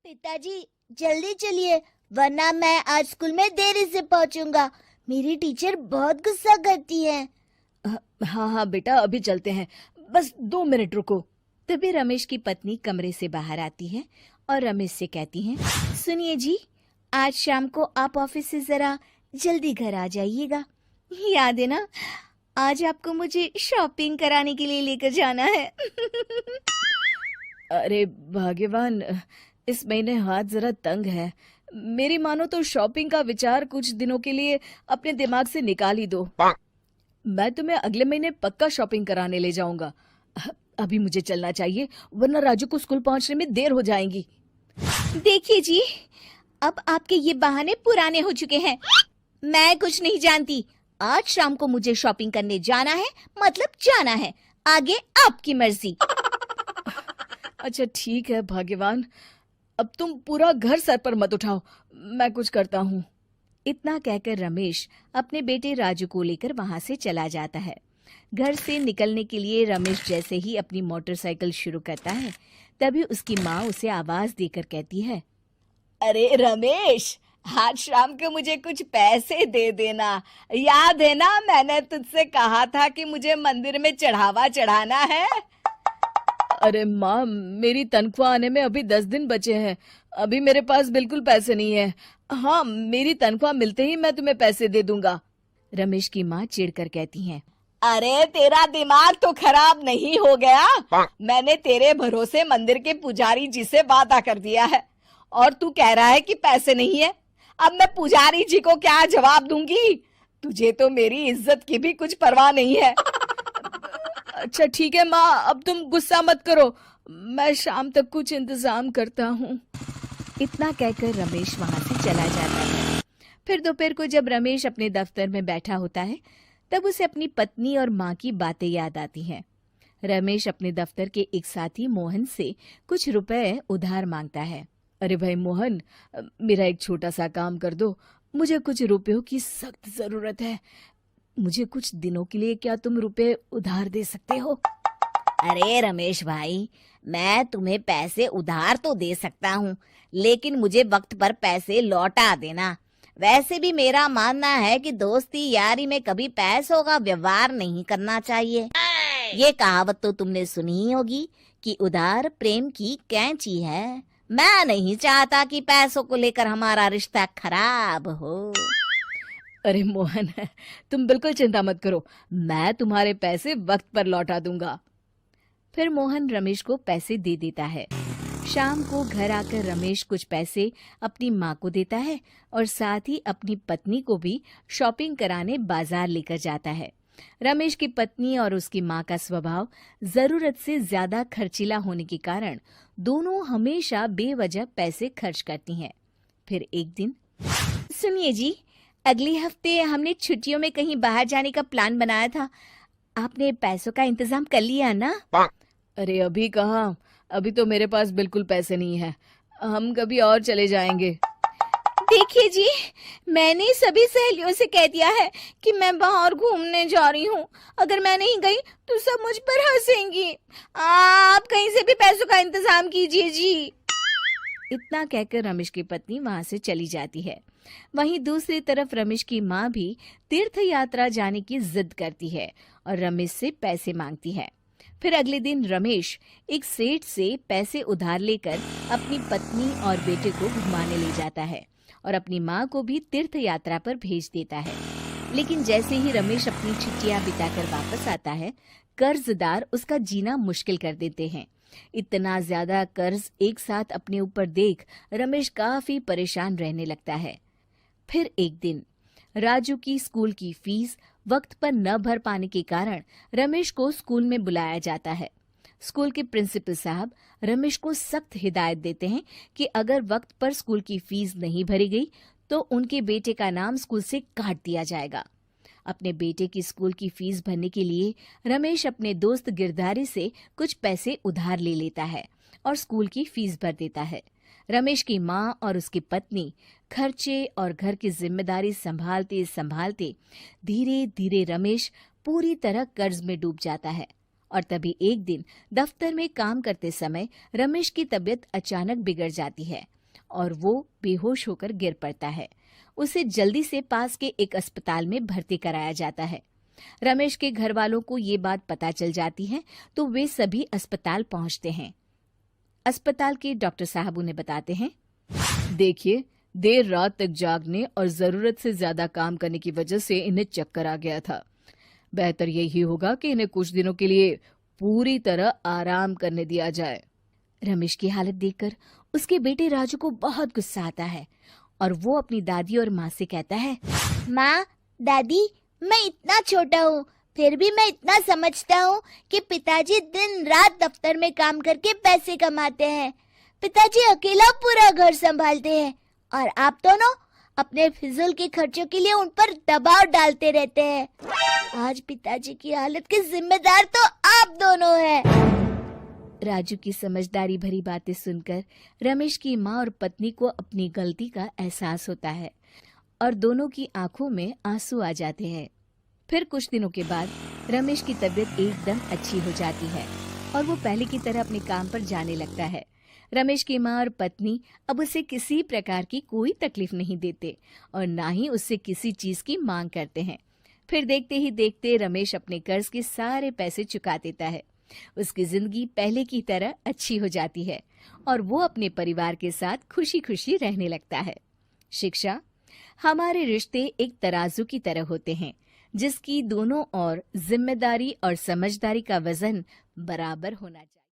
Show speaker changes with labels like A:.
A: पिताजी, जल्दी चलिए वरना मैं आज स्कूल में देरी से पहुंचूंगा। मेरी टीचर बहुत गुस्सा करती है।
B: हाँ हाँ बेटा, अभी चलते हैं, बस 2 मिनट रुको।
C: तभी रमेश की पत्नी कमरे से बाहर आती है और रमेश से कहती है, सुनिए जी, आज शाम को आप ऑफिस से जरा जल्दी घर आ जाइएगा। याद है ना, आज आपको मुझे शॉपिंग कराने के लिए लेकर जाना है।
B: अरे भाग्यवान, इस महीने हाथ जरा तंग है। मेरी मानो तो शॉपिंग का विचार कुछ दिनों के लिए अपने दिमाग से निकाल ही दो। मैं तुम्हें अगले महीने पक्का शॉपिंग कराने ले जाऊंगा। अभी मुझे चलना चाहिए, वरना राजू को स्कूल पहुंचने में देर हो जाएगी।
C: देखिए जी, अब आपके ये बहाने पुराने हो चुके हैं। मैं कुछ नहीं जानती। आज शाम को मुझे शॉपिंग करने जाना है, मतलब जाना है। आगे आपकी मर्जी।
B: अच्छा ठीक है भाग्यवान, अब तुम पूरा घर सर पर मत उठाओ, मैं कुछ करता हूँ।
C: इतना कहकर रमेश अपने बेटे राजू को लेकर वहां से चला जाता है। घर से निकलने के लिए रमेश जैसे ही अपनी मोटरसाइकिल शुरू करता है, तभी उसकी माँ उसे आवाज देकर कहती है,
B: अरे रमेश, आज शाम को मुझे कुछ पैसे दे देना। याद है ना, मैंने तुझसे कहा था कि मुझे मंदिर में चढ़ावा चढ़ाना है। अरे माँ, मेरी तनख्वाह आने में अभी 10 दिन बचे हैं। अभी मेरे पास बिल्कुल पैसे नहीं है। हाँ, मेरी तनख्वाह मिलते ही मैं तुम्हें पैसे दे दूंगा।
C: रमेश की माँ चिढ़कर कहती हैं,
B: अरे तेरा दिमाग तो खराब नहीं हो गया? मैंने तेरे भरोसे मंदिर के पुजारी जी से वादा कर दिया है और तू कह रहा है कि पैसे नहीं है। अब मैं पुजारी जी को क्या जवाब दूंगी? तुझे तो मेरी इज्जत की भी कुछ परवाह नहीं है। अच्छा ठीक है माँ, अब तुम गुस्सा मत करो, मैं शाम तक कुछ इंतजाम करता हूँ।
C: इतना कहकर रमेश वहां से चला जाता है। फिर दोपहर को जब रमेश अपने दफ्तर में बैठा होता है, तब उसे अपनी पत्नी और माँ की बातें याद आती हैं। रमेश अपने दफ्तर के एक साथी मोहन से कुछ रुपए उधार मांगता है।
B: अरे भाई मोहन, मेरा एक छोटा सा काम कर दो, मुझे कुछ रुपयों की सख्त जरूरत है। मुझे कुछ दिनों के लिए क्या तुम रुपए उधार दे सकते हो?
A: अरे रमेश भाई, मैं तुम्हें पैसे उधार तो दे सकता हूँ, लेकिन मुझे वक्त पर पैसे लौटा देना। वैसे भी मेरा मानना है कि दोस्ती यारी में कभी पैसों का व्यवहार नहीं करना चाहिए। ये कहावत तो तुमने सुनी ही होगी कि उधार प्रेम की कैंची है। मैं नहीं चाहता कि पैसों को लेकर हमारा रिश्ता खराब हो।
B: अरे मोहन, तुम बिल्कुल चिंता मत करो, मैं तुम्हारे पैसे वक्त पर लौटा दूंगा।
C: फिर मोहन रमेश को पैसे दे देता है। शाम को घर आकर रमेश कुछ पैसे अपनी माँ को देता है और साथ ही अपनी पत्नी को भी शॉपिंग कराने बाजार लेकर जाता है। रमेश की पत्नी और उसकी माँ का स्वभाव जरूरत से ज्यादा खर्चीला होने के कारण दोनों हमेशा बेवजह पैसे खर्च करती हैं। फिर एक दिन, सुनिए जी, अगले हफ्ते हमने छुट्टियों में कहीं बाहर जाने का प्लान बनाया था। आपने पैसों का इंतजाम कर लिया ना?
B: अरे अभी कहाँ, अभी तो मेरे पास बिल्कुल पैसे नहीं है। हम कभी और चले जाएंगे।
C: देखिए जी, मैंने सभी सहेलियों से कह दिया है कि मैं बाहर घूमने जा रही हूँ। अगर मैं नहीं गई तो सब मुझ पर हंसेंगी। आप कहीं से भी पैसों का इंतजाम कीजिए जी। इतना कहकर रमेश की पत्नी वहां से चली जाती है। वहीं दूसरी तरफ रमेश की माँ भी तीर्थ यात्रा जाने की जिद करती है और रमेश से पैसे मांगती है। फिर अगले दिन रमेश एक सेठ से पैसे उधार लेकर अपनी पत्नी और बेटे को घुमाने ले जाता है और अपनी माँ को भी तीर्थ यात्रा पर भेज देता है। लेकिन जैसे ही रमेश अपनी छुट्टियां बिताकर वापस आता है, कर्जदार उसका जीना मुश्किल कर देते हैं। इतना ज्यादा कर्ज एक साथ अपने ऊपर देख रमेश काफी परेशान रहने लगता है। फिर एक दिन राजू की स्कूल की फीस वक्त पर न भर पाने के कारण रमेश को स्कूल में बुलाया जाता है। स्कूल के प्रिंसिपल साहब रमेश को सख्त हिदायत देते हैं कि अगर वक्त पर स्कूल की फीस नहीं भरी गई तो उनके बेटे का नाम स्कूल से काट दिया जाएगा। अपने बेटे की स्कूल की फीस भरने के लिए रमेश अपने दोस्त गिरधारी से कुछ पैसे उधार ले लेता है और स्कूल की फीस भर देता है। रमेश की माँ और उसकी पत्नी खर्चे और घर की जिम्मेदारी संभालते संभालते धीरे धीरे रमेश पूरी तरह कर्ज में डूब जाता है
A: और तभी एक दिन दफ्तर में काम करते समय रमेश की तबीयत अचानक बिगड़ जाती है और वो बेहोश होकर गिर पड़ता है। उसे जल्दी से पास के एक अस्पताल में भर्ती कराया जाता है। रमेश के घर वालों को ये बात पता चल जाती है तो वे सभी अस्पताल पहुंचते हैं। अस्पताल के डॉक्टर साहब उन्हें बताते हैं,
D: देखिए, देर रात तक जागने और जरूरत से ज्यादा काम करने की वजह से इन्हें चक्कर आ गया था। बेहतर यही होगा कि इन्हें कुछ दिनों के लिए पूरी तरह आराम करने दिया जाए।
A: रमेश की हालत देखकर उसके बेटे राजू को बहुत गुस्सा आता है और वो अपनी दादी और माँ से कहता है,
C: माँ, दादी, मैं इतना छोटा हूँ, फिर भी मैं इतना समझता हूँ कि पिताजी दिन रात दफ्तर में काम करके पैसे कमाते हैं। पिताजी अकेला पूरा घर संभालते हैं और आप दोनों अपने फिजूल के खर्चों के लिए उन पर दबाव डालते रहते हैं। आज पिताजी की हालत के जिम्मेदार तो आप दोनों हैं।
A: राजू की समझदारी भरी बातें सुनकर रमेश की माँ और पत्नी को अपनी गलती का एहसास होता है और दोनों की आंखों में आंसू आ जाते हैं। फिर कुछ दिनों के बाद रमेश की तबीयत एकदम अच्छी हो जाती है और वो पहले की तरह अपने काम पर जाने लगता है। रमेश की माँ और पत्नी अब उसे किसी प्रकार की कोई तकलीफ नहीं देते और ना ही उससे किसी चीज की मांग करते हैं। फिर देखते ही देखते रमेश अपने कर्ज के सारे पैसे चुका देता है। उसकी जिंदगी पहले की तरह अच्छी हो जाती है और वो अपने परिवार के साथ खुशी खुशी रहने लगता है। शिक्षा, हमारे रिश्ते एक तराजू की तरह होते हैं जिसकी दोनों ओर जिम्मेदारी और समझदारी का वजन बराबर होना चाहिए।